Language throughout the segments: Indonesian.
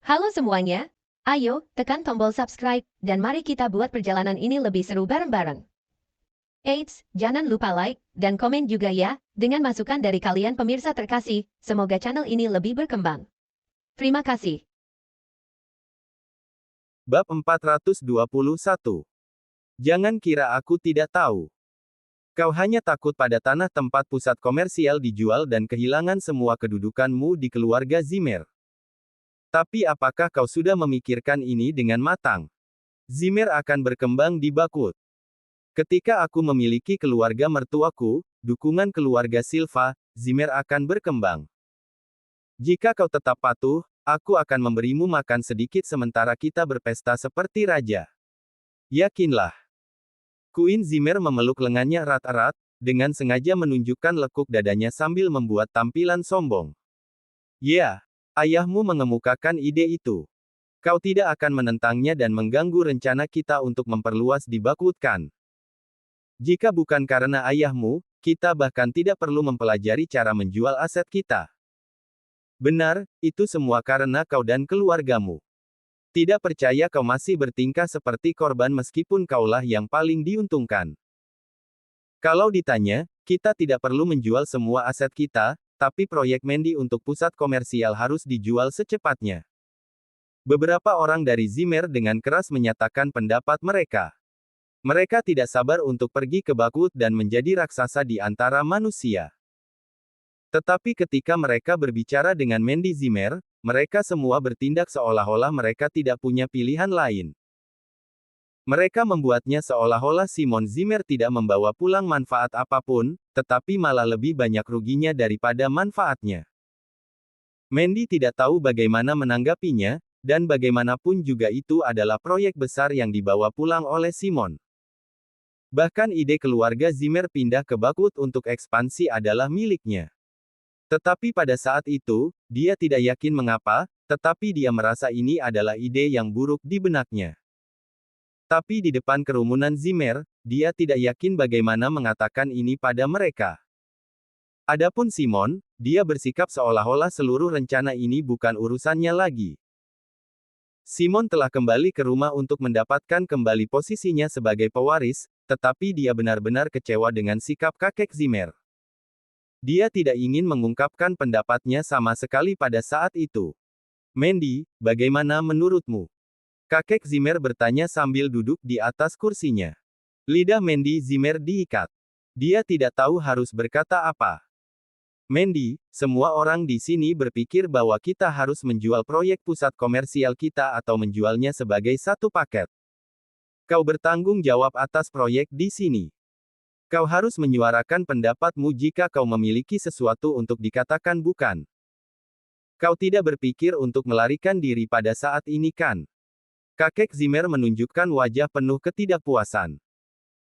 Halo semuanya, ayo tekan tombol subscribe dan mari kita buat perjalanan ini lebih seru bareng-bareng. Eits, jangan lupa like dan komen juga ya, dengan masukan dari kalian pemirsa terkasih, semoga channel ini lebih berkembang. Terima kasih. Bab 421. Jangan kira aku tidak tahu. Kau hanya takut pada tanah tempat pusat komersial dijual dan kehilangan semua kedudukanmu di keluarga Zimmer. Tapi apakah kau sudah memikirkan ini dengan matang? Zimmer akan berkembang di Bakut. Ketika aku memiliki keluarga mertuaku, dukungan keluarga Silva, Zimmer akan berkembang. Jika kau tetap patuh, aku akan memberimu makan sedikit sementara kita berpesta seperti raja. Yakinlah. Queen Zimmer memeluk lengannya erat-erat, dengan sengaja menunjukkan lekuk dadanya sambil membuat tampilan sombong. Ya, ayahmu mengemukakan ide itu. Kau tidak akan menentangnya dan mengganggu rencana kita untuk memperluas di Bakut kan? Jika bukan karena ayahmu, kita bahkan tidak perlu mempelajari cara menjual aset kita. Benar, itu semua karena kau dan keluargamu. Tidak percaya kau masih bertingkah seperti korban meskipun kaulah yang paling diuntungkan. Kalau ditanya, kita tidak perlu menjual semua aset kita, tapi proyek Mandy untuk pusat komersial harus dijual secepatnya. Beberapa orang dari Zimmer dengan keras menyatakan pendapat mereka. Mereka tidak sabar untuk pergi ke Bakut dan menjadi raksasa di antara manusia. Tetapi ketika mereka berbicara dengan Mandy Zimmer, mereka semua bertindak seolah-olah mereka tidak punya pilihan lain. Mereka membuatnya seolah-olah Simon Zimmer tidak membawa pulang manfaat apapun, tetapi malah lebih banyak ruginya daripada manfaatnya. Mandy tidak tahu bagaimana menanggapinya, dan bagaimanapun juga itu adalah proyek besar yang dibawa pulang oleh Simon. Bahkan ide keluarga Zimmer pindah ke Bakut untuk ekspansi adalah miliknya. Tetapi pada saat itu, dia tidak yakin mengapa, tetapi dia merasa ini adalah ide yang buruk di benaknya. Tapi di depan kerumunan Zimmer, dia tidak yakin bagaimana mengatakan ini pada mereka. Adapun Simon, dia bersikap seolah-olah seluruh rencana ini bukan urusannya lagi. Simon telah kembali ke rumah untuk mendapatkan kembali posisinya sebagai pewaris, tetapi dia benar-benar kecewa dengan sikap kakek Zimmer. Dia tidak ingin mengungkapkan pendapatnya sama sekali pada saat itu. Mandy, bagaimana menurutmu? Kakek Zimmer bertanya sambil duduk di atas kursinya. Lidah Mandy Zimmer diikat. Dia tidak tahu harus berkata apa. Mandy, semua orang di sini berpikir bahwa kita harus menjual proyek pusat komersial kita atau menjualnya sebagai satu paket. Kau bertanggung jawab atas proyek di sini. Kau harus menyuarakan pendapatmu jika kau memiliki sesuatu untuk dikatakan bukan. Kau tidak berpikir untuk melarikan diri pada saat ini kan? Kakek Zimmer menunjukkan wajah penuh ketidakpuasan.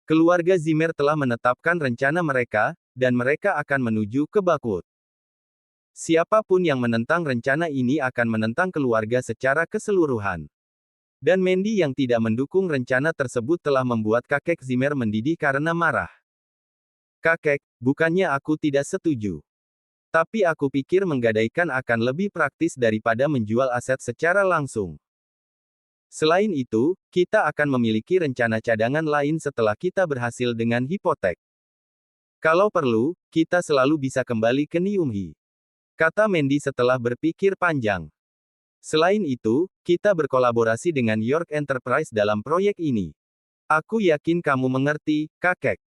Keluarga Zimmer telah menetapkan rencana mereka, dan mereka akan menuju ke Bakut. Siapapun yang menentang rencana ini akan menentang keluarga secara keseluruhan. Dan Mandy yang tidak mendukung rencana tersebut telah membuat kakek Zimmer mendidih karena marah. Kakek, bukannya aku tidak setuju. Tapi aku pikir menggadaikan akan lebih praktis daripada menjual aset secara langsung. Selain itu, kita akan memiliki rencana cadangan lain setelah kita berhasil dengan hipotek. Kalau perlu, kita selalu bisa kembali ke Niumhi. Kata Mandy setelah berpikir panjang. Selain itu, kita berkolaborasi dengan York Enterprise dalam proyek ini. Aku yakin kamu mengerti, kakek.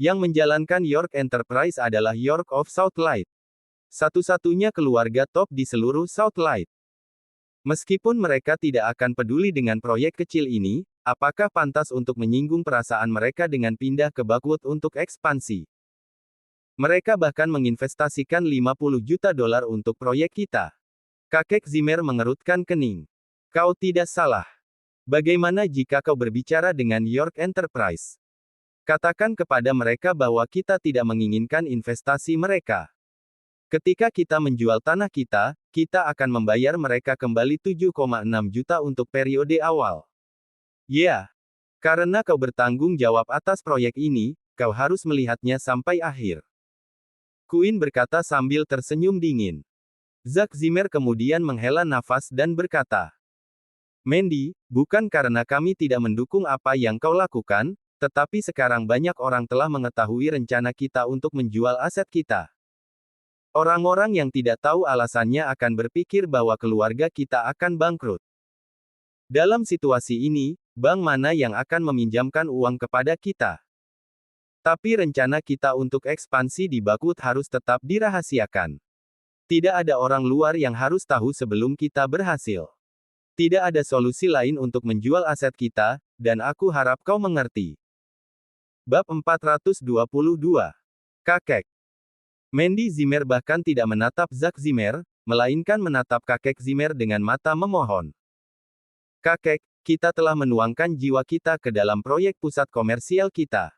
Yang menjalankan York Enterprise adalah York of Southlight. Satu-satunya keluarga top di seluruh Southlight. Meskipun mereka tidak akan peduli dengan proyek kecil ini, apakah pantas untuk menyinggung perasaan mereka dengan pindah ke Bakut untuk ekspansi? Mereka bahkan menginvestasikan 50 juta dolar untuk proyek kita. Kakek Zimmer mengerutkan kening. Kau tidak salah. Bagaimana jika kau berbicara dengan York Enterprise? Katakan kepada mereka bahwa kita tidak menginginkan investasi mereka. Ketika kita menjual tanah kita, kita akan membayar mereka kembali 7,6 juta untuk periode awal. Ya, karena kau bertanggung jawab atas proyek ini, kau harus melihatnya sampai akhir. Queen berkata sambil tersenyum dingin. Zack Zimmer kemudian menghela nafas dan berkata, Mandy, bukan karena kami tidak mendukung apa yang kau lakukan, tetapi sekarang banyak orang telah mengetahui rencana kita untuk menjual aset kita. Orang-orang yang tidak tahu alasannya akan berpikir bahwa keluarga kita akan bangkrut. Dalam situasi ini, bank mana yang akan meminjamkan uang kepada kita? Tapi rencana kita untuk ekspansi di Bakut harus tetap dirahasiakan. Tidak ada orang luar yang harus tahu sebelum kita berhasil. Tidak ada solusi lain untuk menjual aset kita, dan aku harap kau mengerti. Bab 422. Kakek. Mandy Zimmer bahkan tidak menatap Zack Zimmer, melainkan menatap kakek Zimmer dengan mata memohon. Kakek, kita telah menuangkan jiwa kita ke dalam proyek pusat komersial kita.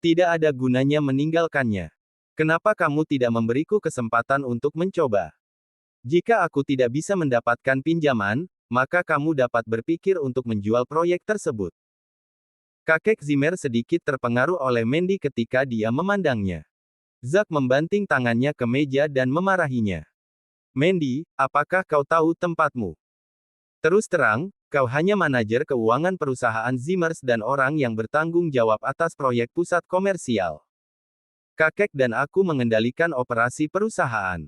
Tidak ada gunanya meninggalkannya. Kenapa kamu tidak memberiku kesempatan untuk mencoba? Jika aku tidak bisa mendapatkan pinjaman, maka kamu dapat berpikir untuk menjual proyek tersebut. Kakek Zimmer sedikit terpengaruh oleh Mandy ketika dia memandangnya. Zack membanting tangannya ke meja dan memarahinya. Mandy, apakah kau tahu tempatmu? Terus terang, kau hanya manajer keuangan perusahaan Zimmers dan orang yang bertanggung jawab atas proyek pusat komersial. Kakek dan aku mengendalikan operasi perusahaan.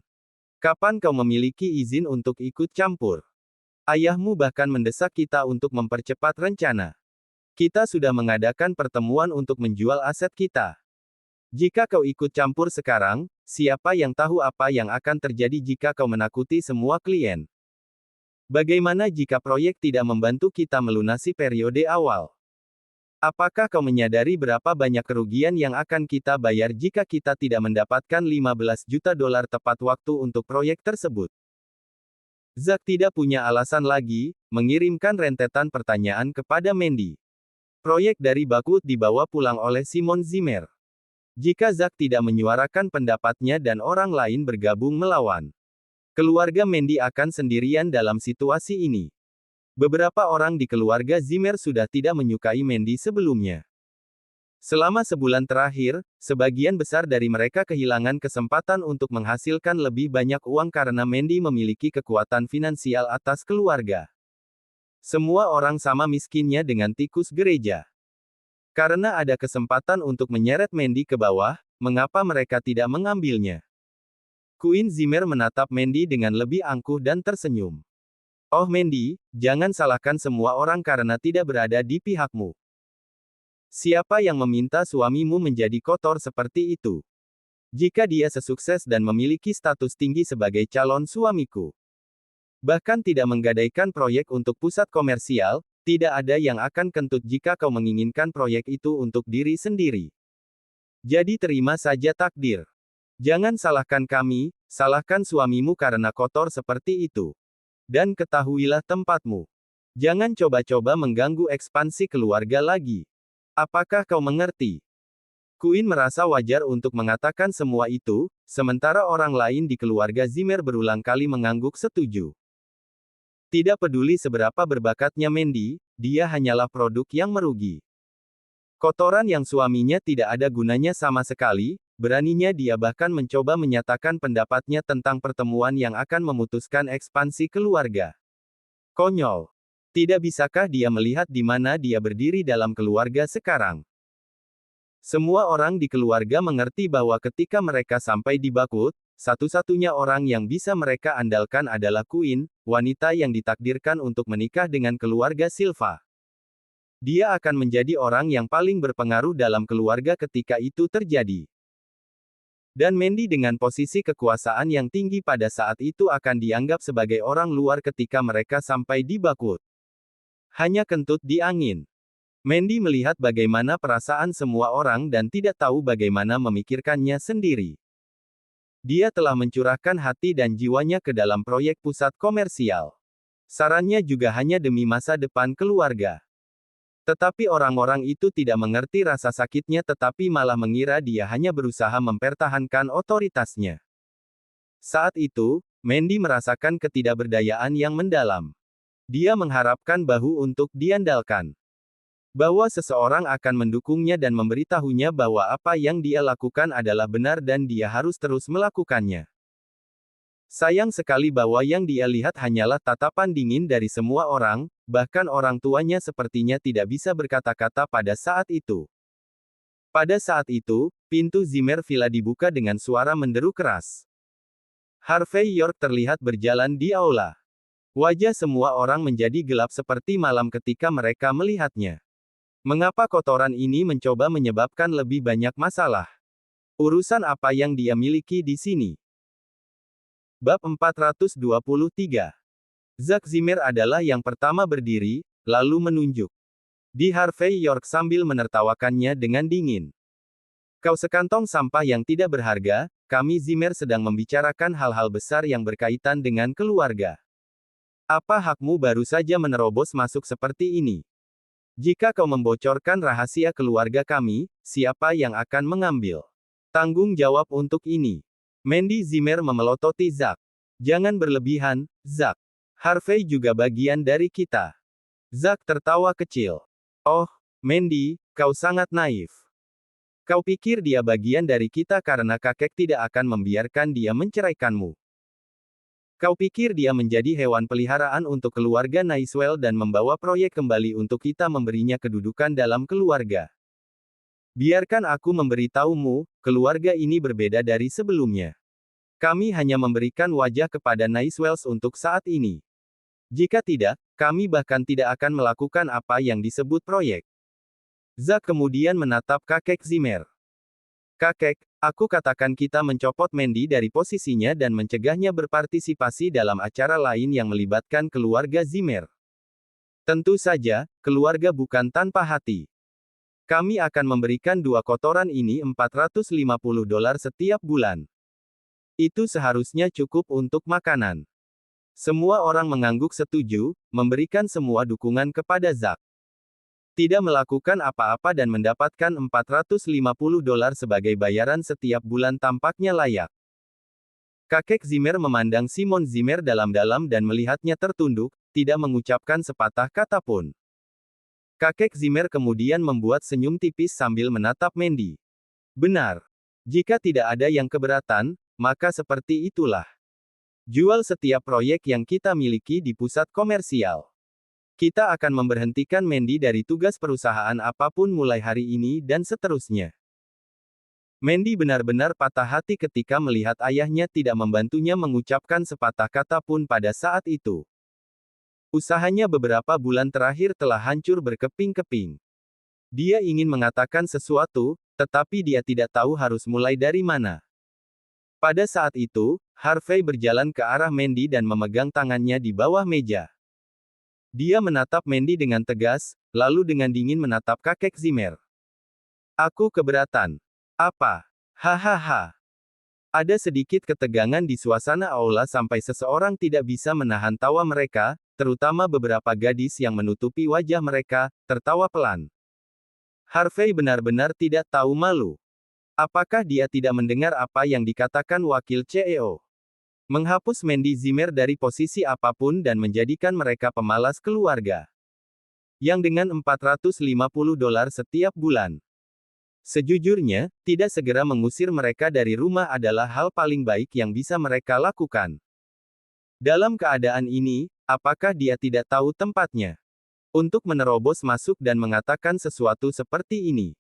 Kapan kau memiliki izin untuk ikut campur? Ayahmu bahkan mendesak kita untuk mempercepat rencana. Kita sudah mengadakan pertemuan untuk menjual aset kita. Jika kau ikut campur sekarang, siapa yang tahu apa yang akan terjadi jika kau menakuti semua klien? Bagaimana jika proyek tidak membantu kita melunasi periode awal? Apakah kau menyadari berapa banyak kerugian yang akan kita bayar jika kita tidak mendapatkan 15 juta dolar tepat waktu untuk proyek tersebut? Zack tidak punya alasan lagi, mengirimkan rentetan pertanyaan kepada Mandy. Proyek dari Bakut dibawa pulang oleh Simon Zimmer. Jika Zack tidak menyuarakan pendapatnya dan orang lain bergabung melawan, keluarga Mandy akan sendirian dalam situasi ini. Beberapa orang di keluarga Zimmer sudah tidak menyukai Mandy sebelumnya. Selama sebulan terakhir, sebagian besar dari mereka kehilangan kesempatan untuk menghasilkan lebih banyak uang karena Mandy memiliki kekuatan finansial atas keluarga. Semua orang sama miskinnya dengan tikus gereja. Karena ada kesempatan untuk menyeret Mandy ke bawah, mengapa mereka tidak mengambilnya? Queen Zimmer menatap Mandy dengan lebih angkuh dan tersenyum. Oh Mandy, jangan salahkan semua orang karena tidak berada di pihakmu. Siapa yang meminta suamimu menjadi kotor seperti itu? Jika dia sesukses dan memiliki status tinggi sebagai calon suamiku, bahkan tidak menggadaikan proyek untuk pusat komersial, tidak ada yang akan kentut jika kau menginginkan proyek itu untuk diri sendiri. Jadi terima saja takdir. Jangan salahkan kami, salahkan suamimu karena kotor seperti itu. Dan ketahuilah tempatmu. Jangan coba-coba mengganggu ekspansi keluarga lagi. Apakah kau mengerti? Queen merasa wajar untuk mengatakan semua itu, sementara orang lain di keluarga Zimmer berulang kali mengangguk setuju. Tidak peduli seberapa berbakatnya Mandy, dia hanyalah produk yang merugi. Kotoran yang suaminya tidak ada gunanya sama sekali, beraninya dia bahkan mencoba menyatakan pendapatnya tentang pertemuan yang akan memutuskan ekspansi keluarga. Konyol. Tidak bisakah dia melihat di mana dia berdiri dalam keluarga sekarang? Semua orang di keluarga mengerti bahwa ketika mereka sampai di Bakut, satu-satunya orang yang bisa mereka andalkan adalah Queen, wanita yang ditakdirkan untuk menikah dengan keluarga Silva. Dia akan menjadi orang yang paling berpengaruh dalam keluarga ketika itu terjadi. Dan Mandy dengan posisi kekuasaan yang tinggi pada saat itu akan dianggap sebagai orang luar ketika mereka sampai di Bakut. Hanya kentut di angin. Mandy melihat bagaimana perasaan semua orang dan tidak tahu bagaimana memikirkannya sendiri. Dia telah mencurahkan hati dan jiwanya ke dalam proyek pusat komersial. Sarannya juga hanya demi masa depan keluarga. Tetapi orang-orang itu tidak mengerti rasa sakitnya tetapi malah mengira dia hanya berusaha mempertahankan otoritasnya. Saat itu, Mandy merasakan ketidakberdayaan yang mendalam. Dia mengharapkan bahu untuk diandalkan. Bahwa seseorang akan mendukungnya dan memberitahunya bahwa apa yang dia lakukan adalah benar dan dia harus terus melakukannya. Sayang sekali bahwa yang dia lihat hanyalah tatapan dingin dari semua orang, bahkan orang tuanya sepertinya tidak bisa berkata-kata pada saat itu. Pada saat itu, pintu Zimmer Villa dibuka dengan suara menderu keras. Harvey York terlihat berjalan di aula. Wajah semua orang menjadi gelap seperti malam ketika mereka melihatnya. Mengapa kotoran ini mencoba menyebabkan lebih banyak masalah? Urusan apa yang dia miliki di sini? Bab 423. Zack Zimmer adalah yang pertama berdiri, lalu menunjuk di Harvey York sambil menertawakannya dengan dingin. Kau sekantong sampah yang tidak berharga, kami Zimmer sedang membicarakan hal-hal besar yang berkaitan dengan keluarga. Apa hakmu baru saja menerobos masuk seperti ini? Jika kau membocorkan rahasia keluarga kami, siapa yang akan mengambil tanggung jawab untuk ini? Mandy Zimmer memelototi Zack. Jangan berlebihan, Zack. Harvey juga bagian dari kita. Zack tertawa kecil. Oh, Mandy, kau sangat naif. Kau pikir dia bagian dari kita karena kakek tidak akan membiarkan dia menceraikanmu. Kau pikir dia menjadi hewan peliharaan untuk keluarga Naiswell dan membawa proyek kembali untuk kita memberinya kedudukan dalam keluarga. Biarkan aku memberitahumu, keluarga ini berbeda dari sebelumnya. Kami hanya memberikan wajah kepada Naiswells untuk saat ini. Jika tidak, kami bahkan tidak akan melakukan apa yang disebut proyek. Zack kemudian menatap kakek Zimmer. Kakek, aku katakan kita mencopot Mandy dari posisinya dan mencegahnya berpartisipasi dalam acara lain yang melibatkan keluarga Zimmer. Tentu saja, keluarga bukan tanpa hati. Kami akan memberikan dua kotoran ini $450 setiap bulan. Itu seharusnya cukup untuk makanan. Semua orang mengangguk setuju, memberikan semua dukungan kepada Zack. Tidak melakukan apa-apa dan mendapatkan $450 sebagai bayaran setiap bulan tampaknya layak. Kakek Zimmer memandang Simon Zimmer dalam-dalam dan melihatnya tertunduk, tidak mengucapkan sepatah kata pun. Kakek Zimmer kemudian membuat senyum tipis sambil menatap Mandy. Benar. Jika tidak ada yang keberatan, maka seperti itulah. Jual setiap proyek yang kita miliki di pusat komersial. Kita akan memberhentikan Mandy dari tugas perusahaan apapun mulai hari ini dan seterusnya. Mandy benar-benar patah hati ketika melihat ayahnya tidak membantunya mengucapkan sepatah kata pun pada saat itu. Usahanya beberapa bulan terakhir telah hancur berkeping-keping. Dia ingin mengatakan sesuatu, tetapi dia tidak tahu harus mulai dari mana. Pada saat itu, Harvey berjalan ke arah Mandy dan memegang tangannya di bawah meja. Dia menatap Mandy dengan tegas, lalu dengan dingin menatap kakek Zimmer. Aku keberatan. Apa? Hahaha. Ada sedikit ketegangan di suasana aula sampai seseorang tidak bisa menahan tawa mereka, terutama beberapa gadis yang menutupi wajah mereka, tertawa pelan. Harvey benar-benar tidak tahu malu. Apakah dia tidak mendengar apa yang dikatakan wakil CEO? Menghapus Mandy Zimmer dari posisi apapun dan menjadikan mereka pemalas keluarga. Yang dengan $450 setiap bulan. Sejujurnya, tidak segera mengusir mereka dari rumah adalah hal paling baik yang bisa mereka lakukan. Dalam keadaan ini, apakah dia tidak tahu tempatnya? Untuk menerobos masuk dan mengatakan sesuatu seperti ini.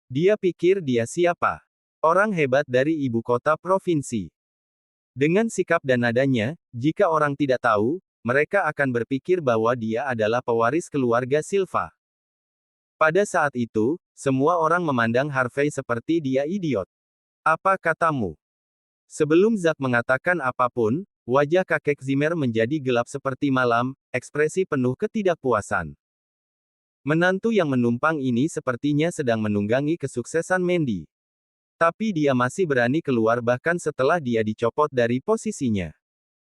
Dia pikir dia siapa? Orang hebat dari ibu kota provinsi. Dengan sikap dan nadanya, jika orang tidak tahu, mereka akan berpikir bahwa dia adalah pewaris keluarga Silva. Pada saat itu, semua orang memandang Harvey seperti dia idiot. Apa katamu? Sebelum Zack mengatakan apapun, wajah kakek Zimmer menjadi gelap seperti malam, ekspresi penuh ketidakpuasan. Menantu yang menumpang ini sepertinya sedang menunggangi kesuksesan Mandy. Tapi dia masih berani keluar bahkan setelah dia dicopot dari posisinya.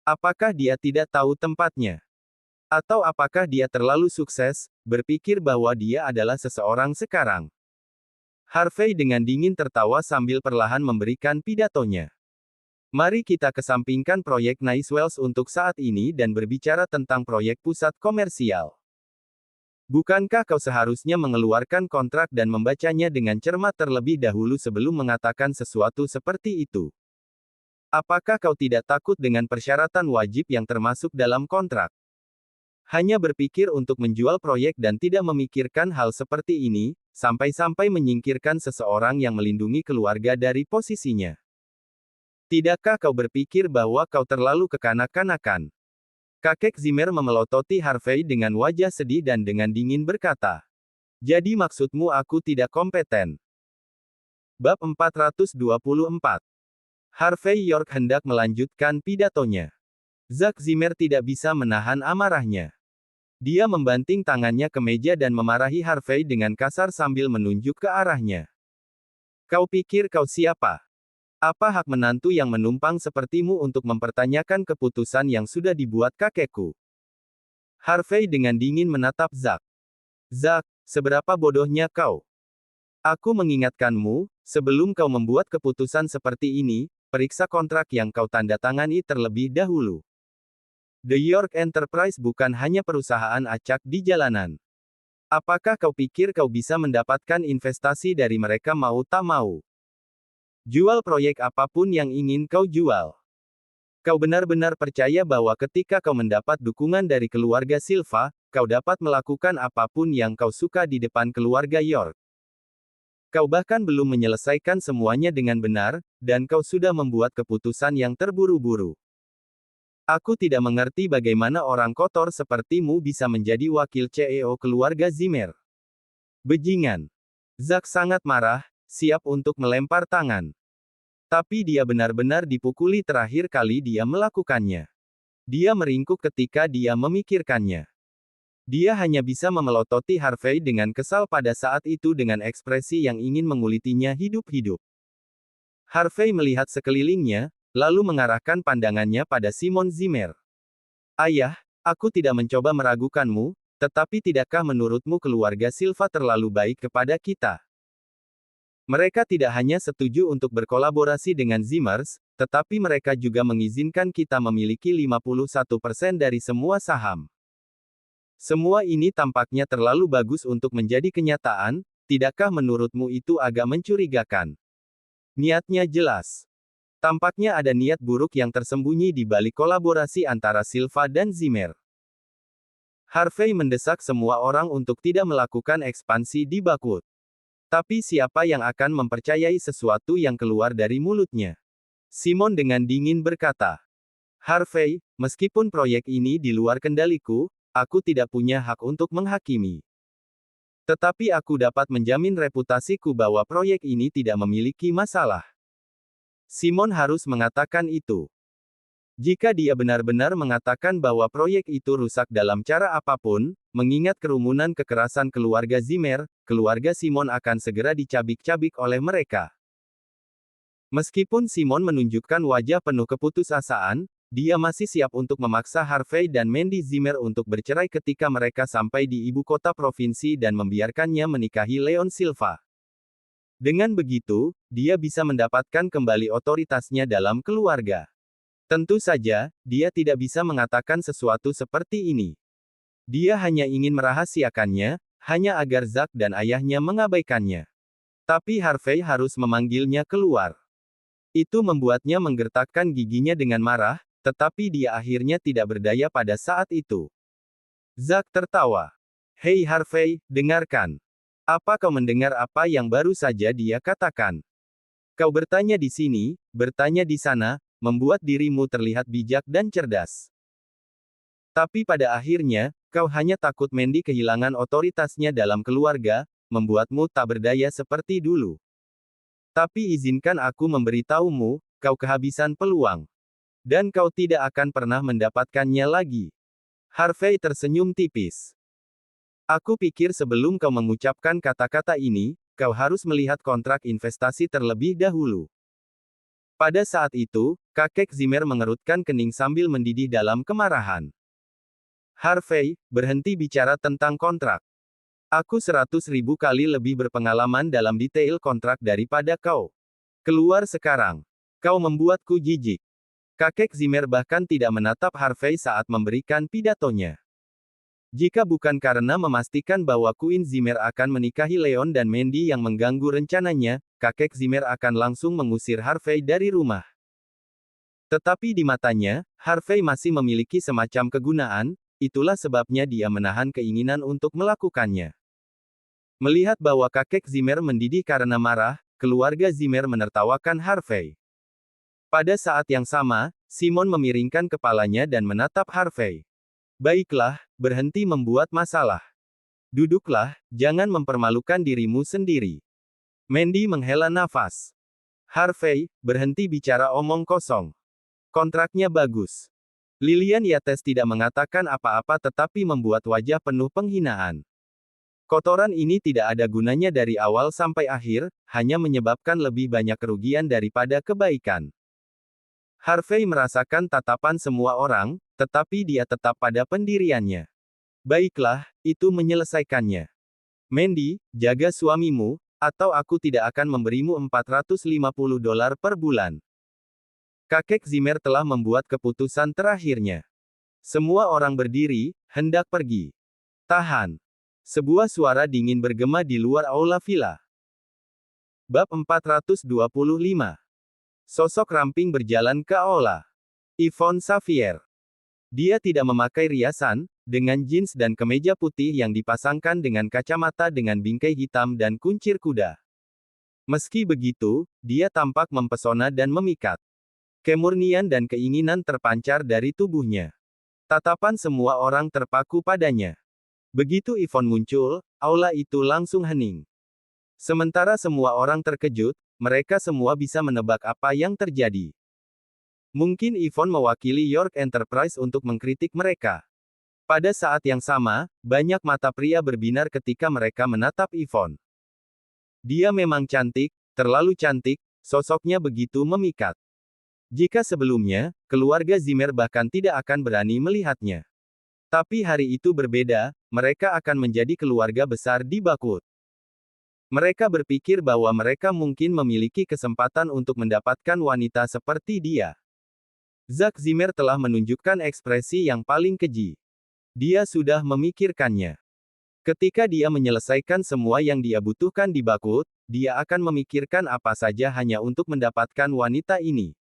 Apakah dia tidak tahu tempatnya? Atau apakah dia terlalu sukses, berpikir bahwa dia adalah seseorang sekarang? Harvey dengan dingin tertawa sambil perlahan memberikan pidatonya. Mari kita kesampingkan proyek Naiswells untuk saat ini dan berbicara tentang proyek pusat komersial. Bukankah kau seharusnya mengeluarkan kontrak dan membacanya dengan cermat terlebih dahulu sebelum mengatakan sesuatu seperti itu? Apakah kau tidak takut dengan persyaratan wajib yang termasuk dalam kontrak? Hanya berpikir untuk menjual proyek dan tidak memikirkan hal seperti ini, sampai-sampai menyingkirkan seseorang yang melindungi keluarga dari posisinya. Tidakkah kau berpikir bahwa kau terlalu kekanak-kanakan? Kakek Zimmer memelototi Harvey dengan wajah sedih dan dengan dingin berkata, "Jadi maksudmu aku tidak kompeten?" Bab 424. Harvey York hendak melanjutkan pidatonya. Zack Zimmer tidak bisa menahan amarahnya. Dia membanting tangannya ke meja dan memarahi Harvey dengan kasar sambil menunjuk ke arahnya. "Kau pikir kau siapa? Apa hak menantu yang menumpang sepertimu untuk mempertanyakan keputusan yang sudah dibuat kakekku?" Harvey dengan dingin menatap Zack. "Zack, seberapa bodohnya kau? Aku mengingatkanmu, sebelum kau membuat keputusan seperti ini, periksa kontrak yang kau tanda tangani terlebih dahulu. The York Enterprise bukan hanya perusahaan acak di jalanan. Apakah kau pikir kau bisa mendapatkan investasi dari mereka mau tak mau? Jual proyek apapun yang ingin kau jual. Kau benar-benar percaya bahwa ketika kau mendapat dukungan dari keluarga Silva, kau dapat melakukan apapun yang kau suka di depan keluarga York? Kau bahkan belum menyelesaikan semuanya dengan benar, dan kau sudah membuat keputusan yang terburu-buru. Aku tidak mengerti bagaimana orang kotor sepertimu bisa menjadi wakil CEO keluarga Zimmer." Bajingan. Zack sangat marah, siap untuk melempar tangan. Tapi dia benar-benar dipukuli terakhir kali dia melakukannya. Dia meringkuk ketika dia memikirkannya. Dia hanya bisa memelototi Harvey dengan kesal pada saat itu dengan ekspresi yang ingin mengulitinya hidup-hidup. Harvey melihat sekelilingnya, lalu mengarahkan pandangannya pada Simon Zimmer. "Ayah, aku tidak mencoba meragukanmu, tetapi tidakkah menurutmu keluarga Silva terlalu baik kepada kita? Mereka tidak hanya setuju untuk berkolaborasi dengan Zimmers, tetapi mereka juga mengizinkan kita memiliki 51% dari semua saham. Semua ini tampaknya terlalu bagus untuk menjadi kenyataan, tidakkah menurutmu itu agak mencurigakan? Niatnya jelas. Tampaknya ada niat buruk yang tersembunyi di balik kolaborasi antara Silva dan Zimmer." Harvey mendesak semua orang untuk tidak melakukan ekspansi di Bakwood. Tapi siapa yang akan mempercayai sesuatu yang keluar dari mulutnya? Simon dengan dingin berkata, "Harvey, meskipun proyek ini di luar kendaliku, aku tidak punya hak untuk menghakimi. Tetapi aku dapat menjamin reputasiku bahwa proyek ini tidak memiliki masalah." Simon harus mengatakan itu. Jika dia benar-benar mengatakan bahwa proyek itu rusak dalam cara apapun, mengingat kerumunan kekerasan keluarga Zimmer, keluarga Simon akan segera dicabik-cabik oleh mereka. Meskipun Simon menunjukkan wajah penuh keputusasaan, dia masih siap untuk memaksa Harvey dan Mandy Zimmer untuk bercerai ketika mereka sampai di ibu kota provinsi dan membiarkannya menikahi Leon Silva. Dengan begitu, dia bisa mendapatkan kembali otoritasnya dalam keluarga. Tentu saja, dia tidak bisa mengatakan sesuatu seperti ini. Dia hanya ingin merahasiakannya, hanya agar Zack dan ayahnya mengabaikannya. Tapi Harvey harus memanggilnya keluar. Itu membuatnya menggertakkan giginya dengan marah, tetapi dia akhirnya tidak berdaya pada saat itu. Zack tertawa. "Hei Harvey, dengarkan. Apa kau mendengar apa yang baru saja dia katakan? Kau bertanya di sini, bertanya di sana, membuat dirimu terlihat bijak dan cerdas. Tapi pada akhirnya, kau hanya takut Mandy kehilangan otoritasnya dalam keluarga, membuatmu tak berdaya seperti dulu. Tapi izinkan aku memberitahumu, kau kehabisan peluang. Dan kau tidak akan pernah mendapatkannya lagi." Harvey tersenyum tipis. "Aku pikir sebelum kau mengucapkan kata-kata ini, kau harus melihat kontrak investasi terlebih dahulu." Pada saat itu, kakek Zimmer mengerutkan kening sambil mendidih dalam kemarahan. "Harvey, berhenti bicara tentang kontrak. Aku 100.000 kali lebih berpengalaman dalam detail kontrak daripada kau. Keluar sekarang. Kau membuatku jijik." Kakek Zimmer bahkan tidak menatap Harvey saat memberikan pidatonya. Jika bukan karena memastikan bahwa Queen Zimmer akan menikahi Leon dan Mandy yang mengganggu rencananya, kakek Zimmer akan langsung mengusir Harvey dari rumah. Tetapi di matanya, Harvey masih memiliki semacam kegunaan, itulah sebabnya dia menahan keinginan untuk melakukannya. Melihat bahwa kakek Zimmer mendidih karena marah, keluarga Zimmer menertawakan Harvey. Pada saat yang sama, Simon memiringkan kepalanya dan menatap Harvey. Baiklah, berhenti membuat masalah. Duduklah, jangan mempermalukan dirimu sendiri. Mandy menghela nafas. Harvey, berhenti bicara omong kosong. Kontraknya bagus. Lilian Yates tidak mengatakan apa-apa tetapi membuat wajah penuh penghinaan. Kotoran ini tidak ada gunanya dari awal sampai akhir, hanya menyebabkan lebih banyak kerugian daripada kebaikan. Harvey merasakan tatapan semua orang, tetapi dia tetap pada pendiriannya. Baiklah, itu menyelesaikannya. Mandy, jaga suamimu, atau aku tidak akan memberimu $450 per bulan. Kakek Zimmer telah membuat keputusan terakhirnya. Semua orang berdiri, hendak pergi. Tahan. Sebuah suara dingin bergema di luar aula villa. Bab 425. Sosok ramping berjalan ke aula. Yvonne Xavier. Dia tidak memakai riasan, dengan jeans dan kemeja putih yang dipasangkan dengan kacamata dengan bingkai hitam dan kuncir kuda. Meski begitu, dia tampak mempesona dan memikat. Kemurnian dan keinginan terpancar dari tubuhnya. Tatapan semua orang terpaku padanya. Begitu Yvonne muncul, aula itu langsung hening. Sementara semua orang terkejut, mereka semua bisa menebak apa yang terjadi. Mungkin Yvonne mewakili York Enterprise untuk mengkritik mereka. Pada saat yang sama, banyak mata pria berbinar ketika mereka menatap Yvonne. Dia memang cantik, terlalu cantik, sosoknya begitu memikat. Jika sebelumnya, keluarga Zimmer bahkan tidak akan berani melihatnya. Tapi hari itu berbeda, mereka akan menjadi keluarga besar di Bakwood. Mereka berpikir bahwa mereka mungkin memiliki kesempatan untuk mendapatkan wanita seperti dia. Zack Zimmer telah menunjukkan ekspresi yang paling keji. Dia sudah memikirkannya. Ketika dia menyelesaikan semua yang dia butuhkan di Bakwood, dia akan memikirkan apa saja hanya untuk mendapatkan wanita ini.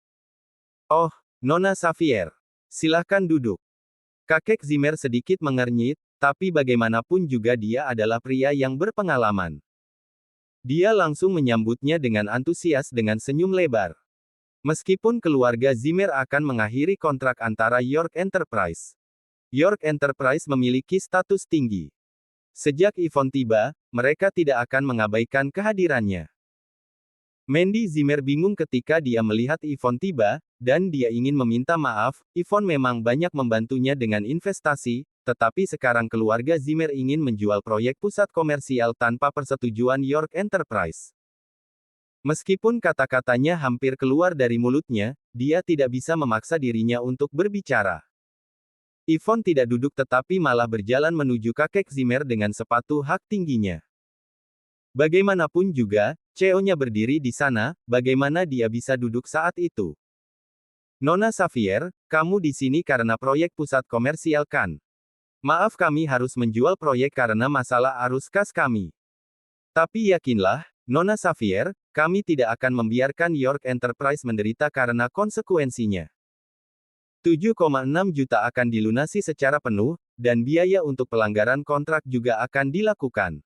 Oh, Nona Xavier. Silahkan duduk. Kakek Zimmer sedikit mengernyit, tapi bagaimanapun juga dia adalah pria yang berpengalaman. Dia langsung menyambutnya dengan antusias dengan senyum lebar. Meskipun keluarga Zimmer akan mengakhiri kontrak antara York Enterprise. York Enterprise memiliki status tinggi. Sejak Yvonne tiba, mereka tidak akan mengabaikan kehadirannya. Mandy Zimmer bingung ketika dia melihat Yvonne tiba, dan dia ingin meminta maaf. Yvonne memang banyak membantunya dengan investasi, tetapi sekarang keluarga Zimmer ingin menjual proyek pusat komersial tanpa persetujuan York Enterprise. Meskipun kata-katanya hampir keluar dari mulutnya, dia tidak bisa memaksa dirinya untuk berbicara. Yvonne tidak duduk tetapi malah berjalan menuju kakek Zimmer dengan sepatu hak tingginya. Bagaimanapun juga, CEO-nya berdiri di sana, bagaimana dia bisa duduk saat itu? Nona Xavier, kamu di sini karena proyek pusat komersial kan? Maaf kami harus menjual proyek karena masalah arus kas kami. Tapi yakinlah, Nona Xavier, kami tidak akan membiarkan York Enterprise menderita karena konsekuensinya. 7,6 juta akan dilunasi secara penuh, dan biaya untuk pelanggaran kontrak juga akan dilakukan.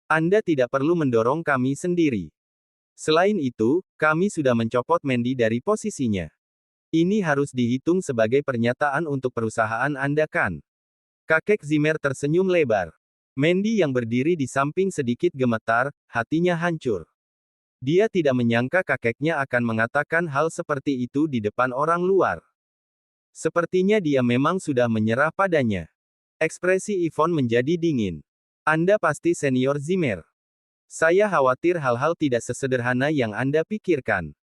Anda tidak perlu mendorong kami sendiri. Selain itu, kami sudah mencopot Mandy dari posisinya. Ini harus dihitung sebagai pernyataan untuk perusahaan Anda kan? Kakek Zimmer tersenyum lebar. Mandy yang berdiri di samping sedikit gemetar, hatinya hancur. Dia tidak menyangka kakeknya akan mengatakan hal seperti itu di depan orang luar. Sepertinya dia memang sudah menyerah padanya. Ekspresi Yvonne menjadi dingin. Anda pasti senior Zimmer. Saya khawatir hal-hal tidak sesederhana yang Anda pikirkan.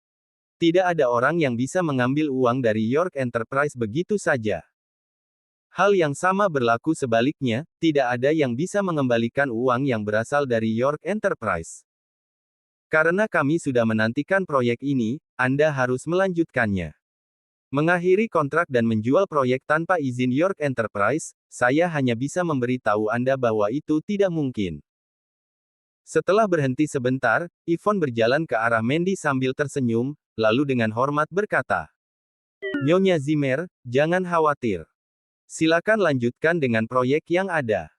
Tidak ada orang yang bisa mengambil uang dari York Enterprise begitu saja. Hal yang sama berlaku sebaliknya, tidak ada yang bisa mengembalikan uang yang berasal dari York Enterprise. Karena kami sudah menantikan proyek ini, Anda harus melanjutkannya. Mengakhiri kontrak dan menjual proyek tanpa izin York Enterprise, saya hanya bisa memberitahu Anda bahwa itu tidak mungkin. Setelah berhenti sebentar, Yvonne berjalan ke arah Mandy sambil tersenyum, lalu dengan hormat berkata, Nyonya Zimmer, jangan khawatir. Silakan lanjutkan dengan proyek yang ada.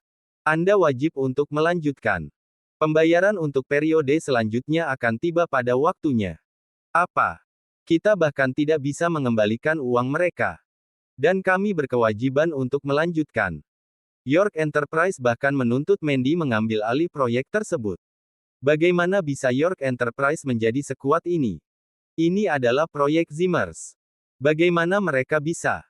Anda wajib untuk melanjutkan. Pembayaran untuk periode selanjutnya akan tiba pada waktunya. Apa? Kita bahkan tidak bisa mengembalikan uang mereka. Dan kami berkewajiban untuk melanjutkan. York Enterprise bahkan menuntut Mandy mengambil alih proyek tersebut. Bagaimana bisa York Enterprise menjadi sekuat ini? Ini adalah proyek Zimmers. Bagaimana mereka bisa?